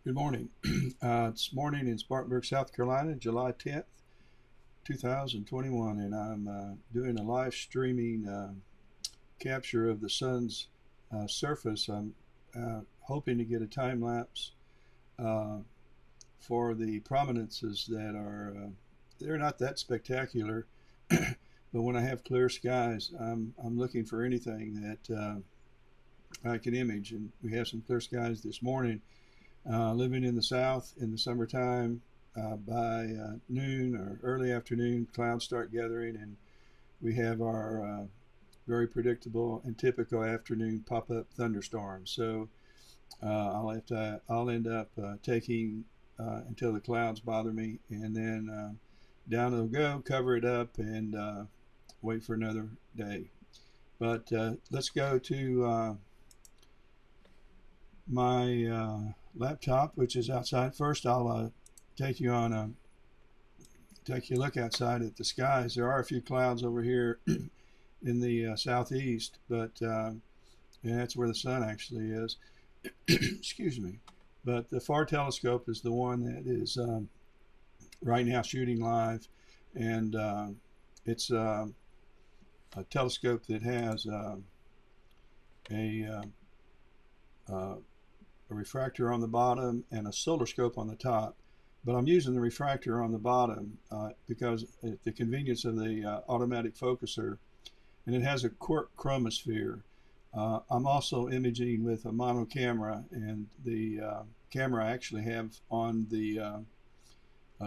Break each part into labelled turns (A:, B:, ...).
A: Good morning. It's morning in Spartanburg, South Carolina, July 10th, 2021, and I'm doing a live streaming capture of the sun's surface. I'm hoping to get a time lapse uh, for the prominences that are, they're not that spectacular, but when I have clear skies, I'm looking for anything that I can image, and we have some clear skies this morning. Living in the south in the summertime, by noon or early afternoon, clouds start gathering, and we have our very predictable and typical afternoon pop-up thunderstorms. So I'll end up taking until the clouds bother me, and then down it'll go, cover it up, and wait for another day. But let's go to my laptop, which is outside. First, I'll take you on a take you a look outside at the skies. There are a few clouds over here in the southeast, but and that's where the sun actually is. Excuse me. But the far telescope is the one that is right now shooting live, and it's a telescope that has a uh, a refractor on the bottom and a solar scope on the top. But I'm using the refractor on the bottom because at the convenience of the automatic focuser, and it has a quark chromosphere. I'm also imaging with a mono camera, and the camera I actually have on the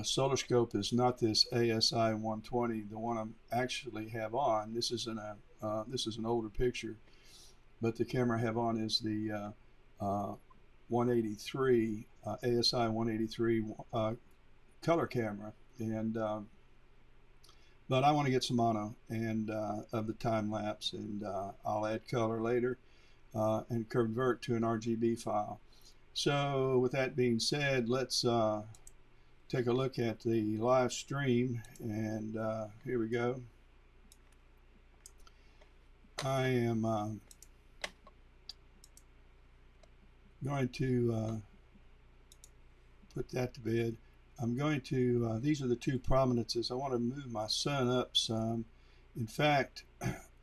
A: solar scope is not this ASI 120. The one I actually have on. This is an older picture, but the camera I have on is the 183 ASI 183 color camera, and but I want to get some mono and of the time lapse, and I'll add color later and convert to an RGB file. So with that being said, let's take a look at the live stream, and here we go. I am going to put that to bed. I'm going to, these are the two prominences. I want to move my sun up some. In fact,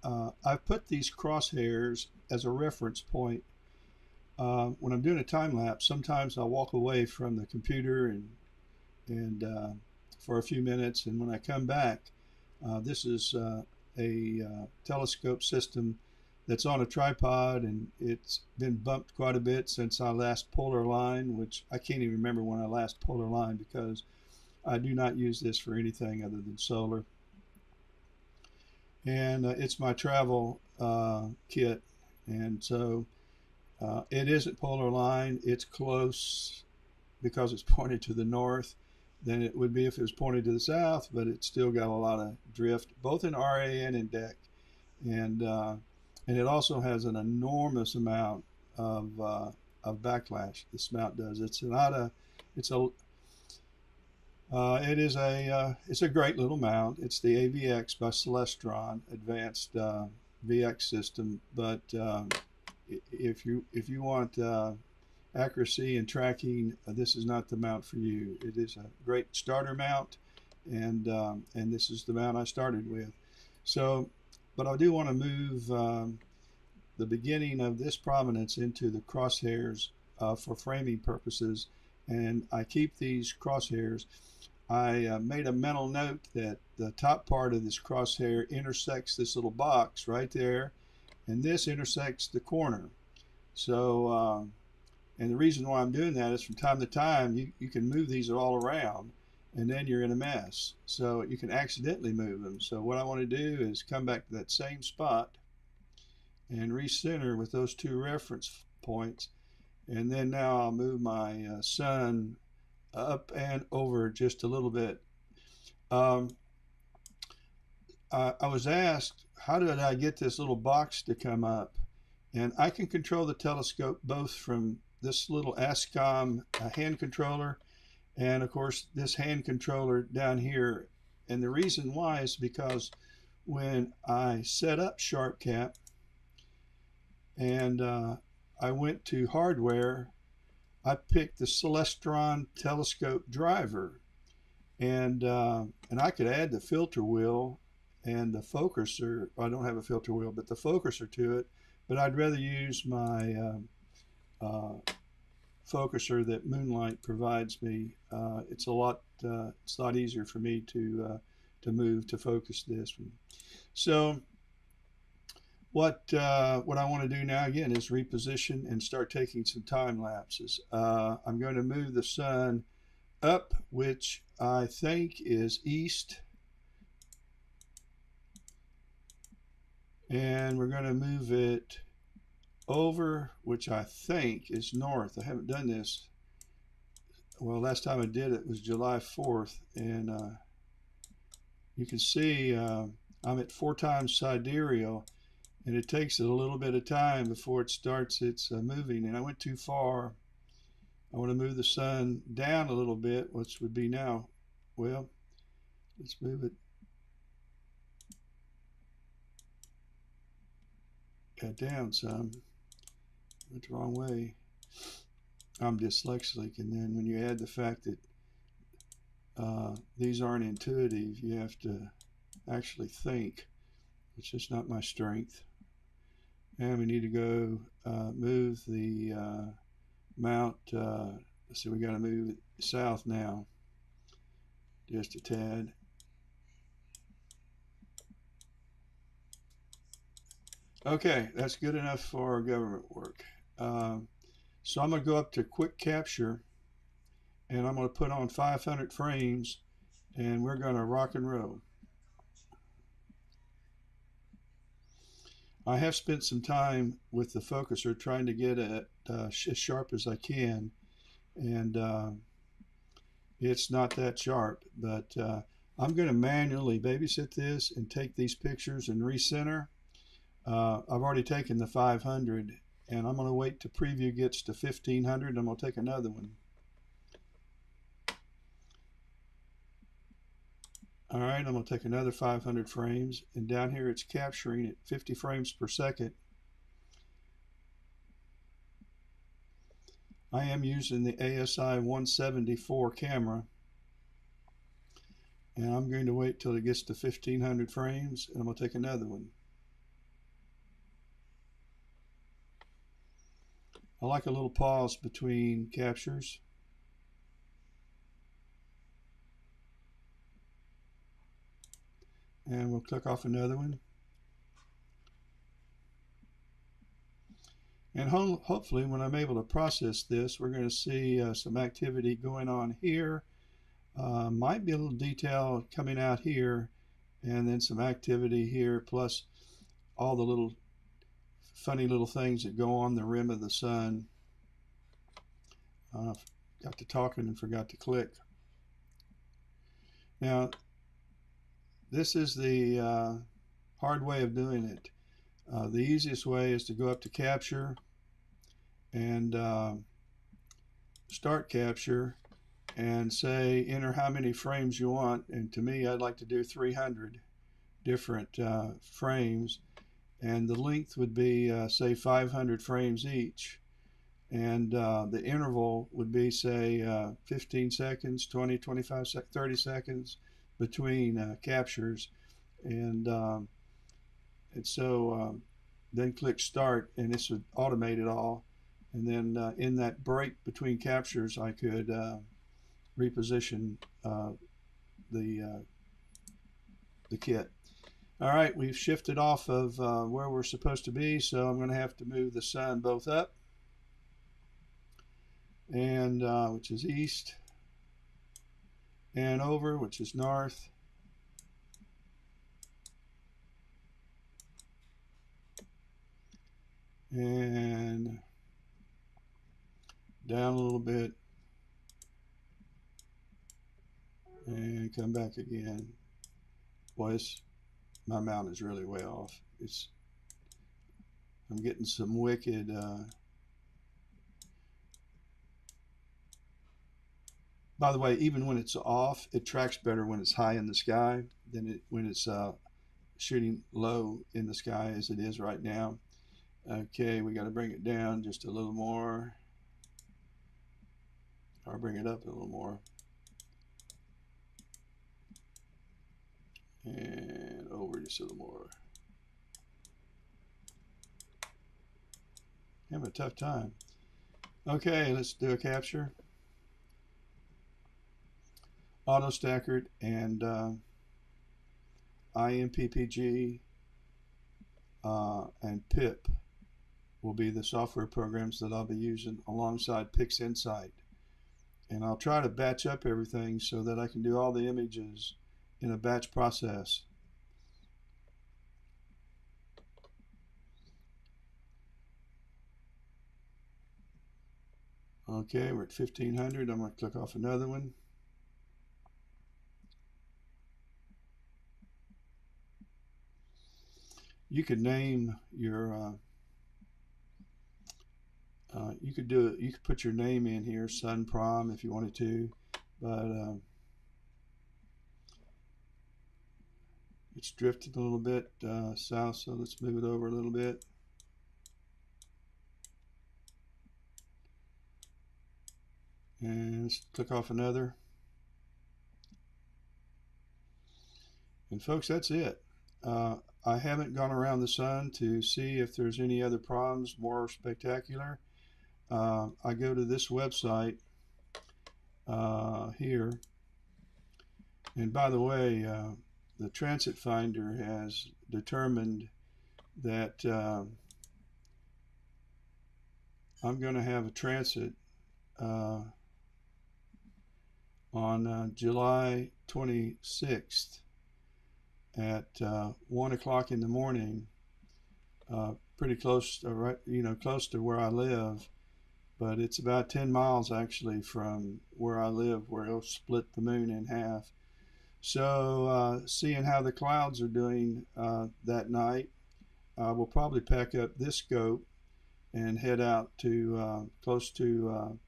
A: I've put these crosshairs as a reference point. When I'm doing a time lapse, sometimes I'll walk away from the computer and for a few minutes, and when I come back, this is a telescope system that's on a tripod, and it's been bumped quite a bit since I last polar line, which I can't even remember when I last polar line because I do not use this for anything other than solar. And it's my travel kit, and so it isn't polar line. It's close because it's pointed to the north than it would be if it was pointed to the south, but it's still got a lot of drift, both in RA and in DEC. And it also has an enormous amount of backlash. This mount does. It's not a, it's a, it is a, it's a great little mount. It's the AVX by Celestron Advanced VX system. But if you want accuracy and tracking, this is not the mount for you. It is a great starter mount, and this is the mount I started with. So, but I do want to move the beginning of this prominence into the crosshairs for framing purposes, and I keep these crosshairs. I made a mental note that the top part of this crosshair intersects this little box right there, and this intersects the corner. So, and the reason why I'm doing that is from time to time you can move these all around, and then you're in a mess. So you can accidentally move them. So what I want to do is come back to that same spot and recenter with those two reference points. And then now I'll move my sun up and over just a little bit. I was asked, how did I get this little box to come up? And I can control the telescope both from this little ASCOM hand controller, and of course this hand controller down here. And the reason why is because when I set up SharpCap and I went to hardware, I picked the Celestron telescope driver, and I could add the filter wheel and the focuser. I don't have a filter wheel, but the focuser to it. But I'd rather use my focuser that Moonlight provides me. It's a lot easier for me to move to focus this one. So what I want to do now again is reposition and start taking some time lapses. I'm going to move the sun up, which I think is east, and we're going to move it over, which I think is north. I haven't done this. Well, last time I did it was July 4th, and you can see I'm at 4 times sidereal, and it takes it a little bit of time before it starts its moving, and I went too far. I want to move the sun down a little bit, which would be now, well, let's move it down some. Went the wrong way. I'm dyslexic, and then when you add the fact that these aren't intuitive, you have to actually think, which is not my strength. And we need to go move the mount. Let's see, we got to move it south now, just a tad. Okay, that's good enough for government work. So I'm going to go up to quick capture, and I'm going to put on 500 frames, and we're going to rock and roll. I have spent some time with the focuser trying to get it as sharp as I can, and it's not that sharp, but I'm going to manually babysit this and take these pictures and recenter. I've already taken the 500, and I'm going to wait till preview gets to 1500, and I'm going to take another one. All right, I'm going to take another 500 frames, and down here it's capturing at 50 frames per second. I am using the ASI 174 camera, and I'm going to wait till it gets to 1500 frames, and I'm going to take another one. I like a little pause between captures. And we'll click off another one. And hopefully when I'm able to process this, we're going to see some activity going on here. Might be a little detail coming out here, and then some activity here, plus all the little funny little things that go on the rim of the sun. Got to talking and forgot to click. Now, this is the hard way of doing it. The easiest way is to go up to capture and start capture and say enter how many frames you want, and to me I'd like to do 300 different frames, and the length would be say 500 frames each, and the interval would be say 15 seconds, 20, 25, 30 seconds between captures, and so then click start, and this would automate it all, and then in that break between captures I could reposition the kit. All right, we've shifted off of where we're supposed to be, so I'm going to have to move the sun both up, and which is east, and over, which is north, and down a little bit, and come back again. Boy, my mount is really way off. I'm getting some wicked by the way, even when it's off, it tracks better when it's high in the sky than when it's shooting low in the sky as it is right now. Okay, we got to bring it down just a little more. I'll bring it up a little more. And over just a little more. Having a tough time. Okay, let's do a capture. Auto stackered and IMPPG and PIP will be the software programs that I'll be using alongside PixInsight. And I'll try to batch up everything so that I can do all the images in a batch process. Okay, we're at 1500. I'm going to click off another one. You could name your you could put your name in here, Sun Prom, if you wanted to, but it's drifted a little bit south, so let's move it over a little bit. And let's click off another. And folks, that's it. I haven't gone around the sun to see if there's any other proms more spectacular. I go to this website here, and by the way, the Transit Finder has determined that I'm going to have a transit on July 26th at 1 o'clock in the morning, pretty close to, close to where I live, but it's about 10 miles actually from where I live, where it'll split the moon in half. So seeing how the clouds are doing that night, I will probably pack up this scope and head out to close to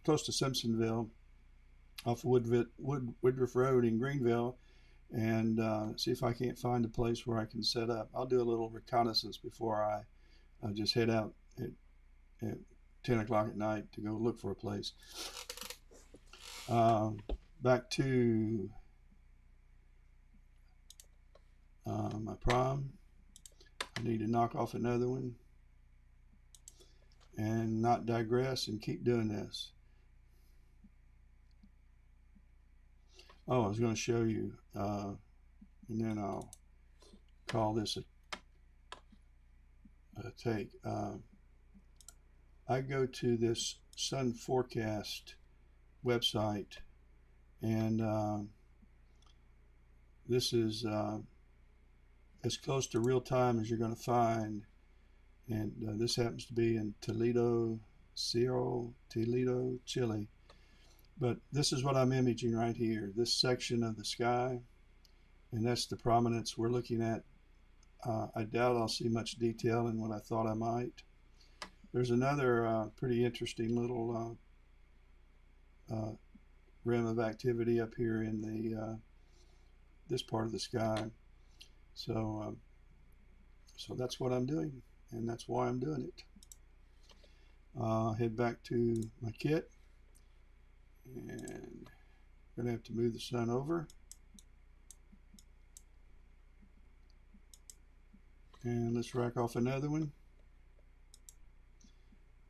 A: close to Simpsonville off Woodruff Road in Greenville, and see if I can't find a place where I can set up. I'll do a little reconnaissance before I just head out at 10 o'clock at night to go look for a place. Back to my prom. I need to knock off another one and not digress and keep doing this. Oh, I was going to show you, and then I'll call this a take. I go to this sun forecast website, and this is as close to real time as you're going to find, and this happens to be in Toledo, Chile. But this is what I'm imaging right here, this section of the sky, and that's the prominence we're looking at. I doubt I'll see much detail in what I thought I might. There's another pretty interesting little rim of activity up here in the this part of the sky. So that's what I'm doing, and that's why I'm doing it. Head back to my kit, and I'm going to have to move the sun over. And let's rack off another one.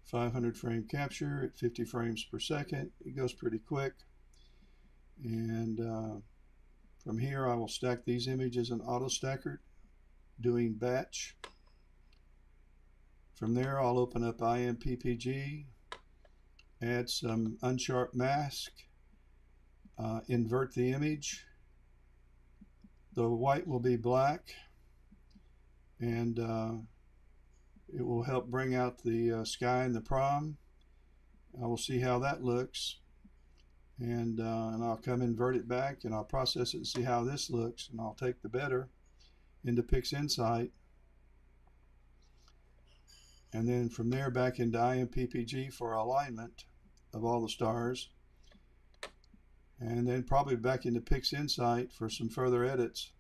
A: 500 frame capture at 50 frames per second. It goes pretty quick. And from here I will stack these images in auto stacker, doing batch. From there I'll open up IMPPG, add some unsharp mask, invert the image. The white will be black, and it will help bring out the sky and the prom. I will see how that looks, and I'll come invert it back, and I'll process it and see how this looks, and I'll take the better into PixInsight, and then from there back into IMPPG for alignment of all the stars, and then probably back into PixInsight for some further edits.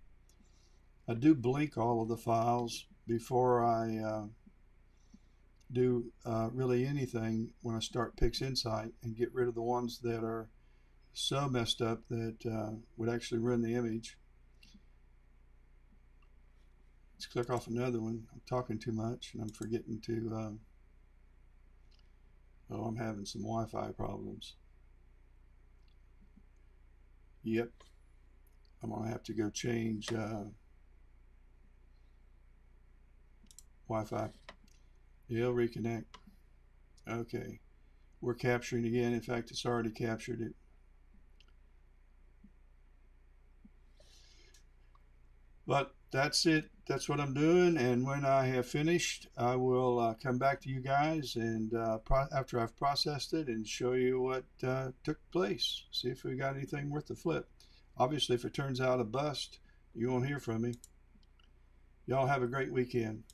A: I do blink all of the files before I do really anything when I start PixInsight and get rid of the ones that are so messed up that would actually ruin the image. Let's click off another one. I'm talking too much and I'm forgetting to, oh, I'm having some Wi-Fi problems. Yep, I'm gonna have to go change Wi-Fi. It'll reconnect. Okay, we're capturing again. In fact, it's already captured it. But that's it. That's what I'm doing. And when I have finished, I will come back to you guys and after I've processed it and show you what took place. See if we got anything worth the flip. Obviously, if it turns out a bust, you won't hear from me. Y'all have a great weekend.